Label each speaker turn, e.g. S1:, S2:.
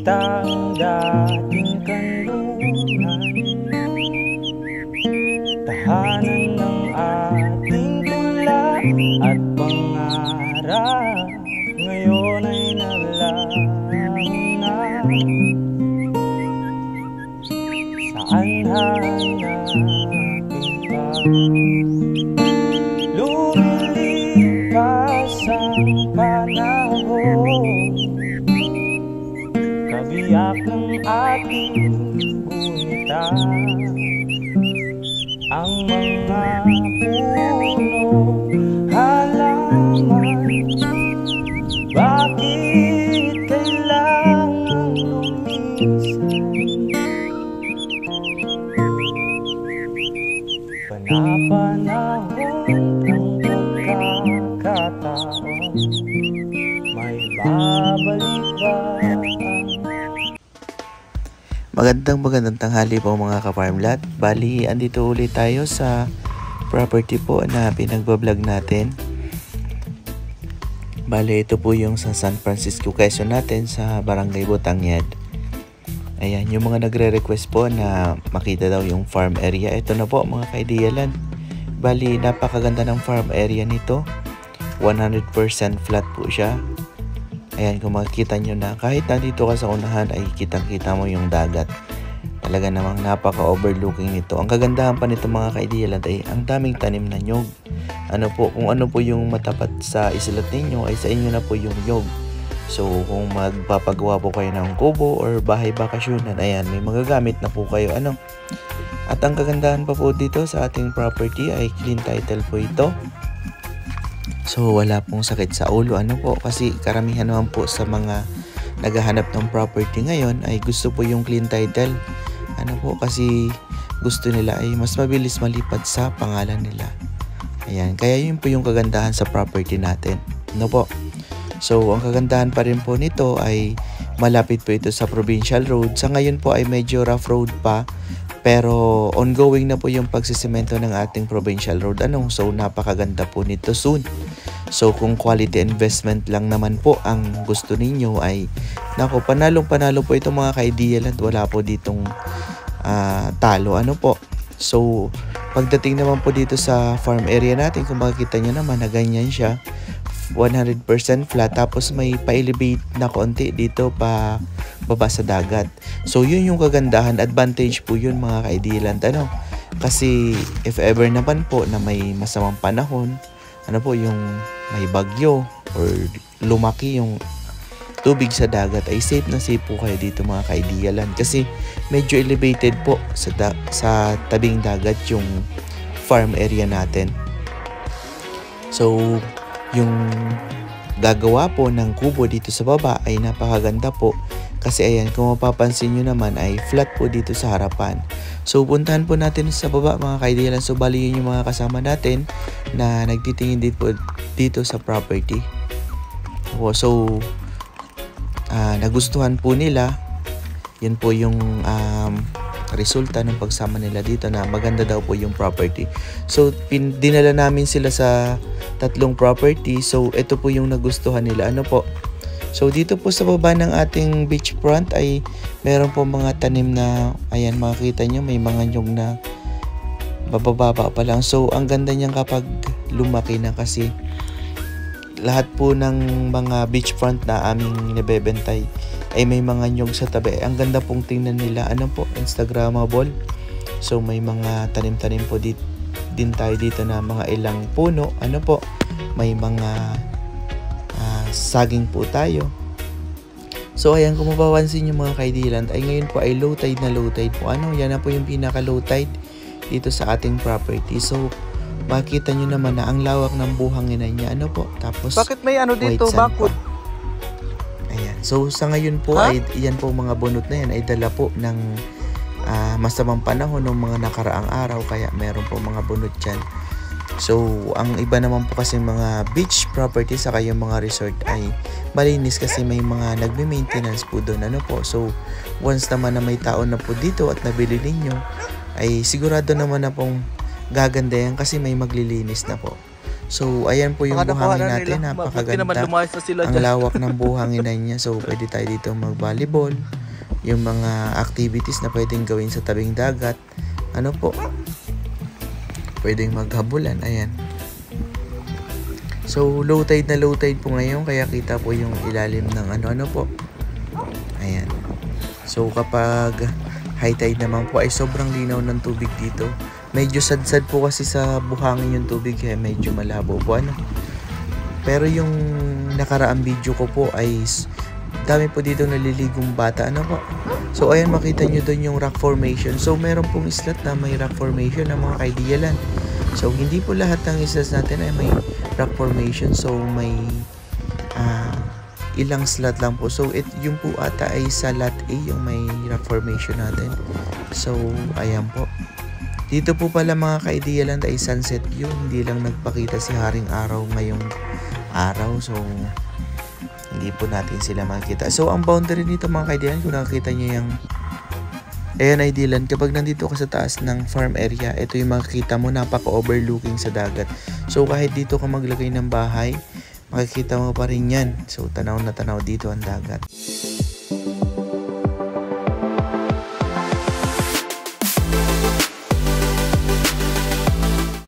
S1: kita ang dating kanluran, tahanan ng ating tula at pangarap. Ngayon ay naglaho na. Saan hanapin ka? Lumilipas ang panahon, kabiyak ng ating gunita. Ang mga puno, halaman, bakit kailangang lumisan? Panapanahon ang pagkakataon, may babalik ba?
S2: Magandang tanghali po mga ka-farmlat. Bali, andito ulit tayo sa property po na pinagbablog natin. Bali, ito po yung sa San Francisco, Quezon natin sa Barangay Botangyad. Ayan, yung mga nagre-request po na makita daw yung farm area. Ito na po mga ka-idealan. Bali, napakaganda ng farm area nito. 100% flat po siya. Ayan, kung makikita nyo na kahit nandito ka sa unahan ay kitang-kita mo yung dagat. Talaga namang napaka-overlooking nito. Ang kagandahan pa nito mga ka-idealan ay ang daming tanim na nyog. Kung ano po yung matapat sa islat ninyo ay sa inyo na po yung nyog. So kung magpapagawa po kayo ng kubo or bahay bakasyonan, ayan, may magagamit na po kayo. At ang kagandahan pa po dito sa ating property ay clean title po ito. So wala pong sakit sa ulo kasi karamihan naman po sa mga naghahanap ng property ngayon ay gusto po yung clean title. Kasi gusto nila ay mas mabilis malipat sa pangalan nila. Ayan, kaya yun po yung kagandahan sa property natin. So ang kagandahan pa rin po nito ay malapit po ito sa provincial road. Sa ngayon po ay medyo rough road pa, pero ongoing na po yung pagsisemento ng ating provincial road. So napakaganda po nito soon. So kung quality investment lang naman po ang gusto ninyo ay panalong-panalo po ito mga ka-ideal at wala po ditong talo. So pagdating naman po dito sa farm area natin, kung makikita nyo naman na ganyan siya, 100% flat, tapos may pa-elevate na konti dito pa baba sa dagat. So yun yung kagandahan, advantage po yun mga ka-idealan. Kasi if ever naman po na may masamang panahon, yung may bagyo or lumaki yung tubig sa dagat, ay safe na safe po kayo dito mga ka-idealan. Kasi medyo elevated po sa tabing dagat yung farm area natin. So yung gagawa po ng kubo dito sa baba ay napakaganda po. Kasi ayan, kung mapapansin nyo naman ay flat po dito sa harapan. So puntahan po natin sa baba mga ka-idealan. So bali yun yung mga kasama natin na nagtitingin dito sa property. So nagustuhan po nila. Yan po yung resulta ng pagsama nila dito, na maganda daw po yung property. So dinala namin sila sa 3 property. So ito po yung nagustuhan nila. So dito po sa baba ng ating beachfront ay meron po mga tanim na, ayan, makikita nyo may mga nyog na bababa pa lang. So ang ganda niyan kapag lumaki na, kasi lahat po ng mga beachfront na aming nabebentay ay may mga nyog sa tabi. Ang ganda pong tingnan nila. Instagramable. So may mga tanim-tanim po din tayo dito na mga ilang puno. May mga saging po tayo. So ayan, kung mapapansin nyo mga ka-idealan, ay ngayon po ay low tide po. Yan na po yung pinaka low tide dito sa ating property. So makita nyo naman na ang lawak ng buhangin niya. Tapos
S3: bakit may dito, bakod?
S2: Ayan. So sa ngayon po ay yan po mga bunot na yan ay dala po ng masamang panahon ng mga nakaraang araw, kaya meron po mga bunot dyan. So ang iba naman po kasi mga beach property saka yung mga resort ay malinis kasi may mga nagme-maintenance po doon. So once naman na may tao na po dito at nabili ninyo, ay sigurado naman na pong gaganda yan kasi may maglilinis na po. So, ayan po yung buhangin natin. Napakaganda. Ang lawak ng buhanginan niya. So, pwede tayo dito mag-volleyball. Yung mga activities na pwedeng gawin sa tabing dagat. Ano po? Pwedeng maghabulan. Ayan. So, low tide na low tide po ngayon. Kaya kita po yung ilalim ng ano-ano po. Ayan. So, kapag high tide naman po ay sobrang linaw ng tubig dito. Medyo sad-sad po kasi sa buhangin yung tubig kaya medyo malabo po ano. Pero yung nakaraang video ko po ay dami po dito naliligong bata ano po. So ayan, makita nyo doon yung rock formation. So meron pong islat na may rock formation ng mga kaidiyalan. So hindi po lahat ng islas natin ay may rock formation. So may ilang slot lang po. So yung po ata ay sa lot A yung may rock formation natin. So ayan po. Dito po pala mga ka-idealan ay sunset view. Hindi lang nagpakita si Haring Araw ngayong araw. So, hindi po natin sila makikita. So, ang boundary nito mga ka-idealan, kung nakakita nyo yung ayan idealan, kapag nandito ka sa taas ng farm area, ito yung makikita mo, napaka-overlooking sa dagat. So, kahit dito ka maglagay ng bahay, makikita mo pa rin yan. So, tanaw na tanaw dito ang dagat.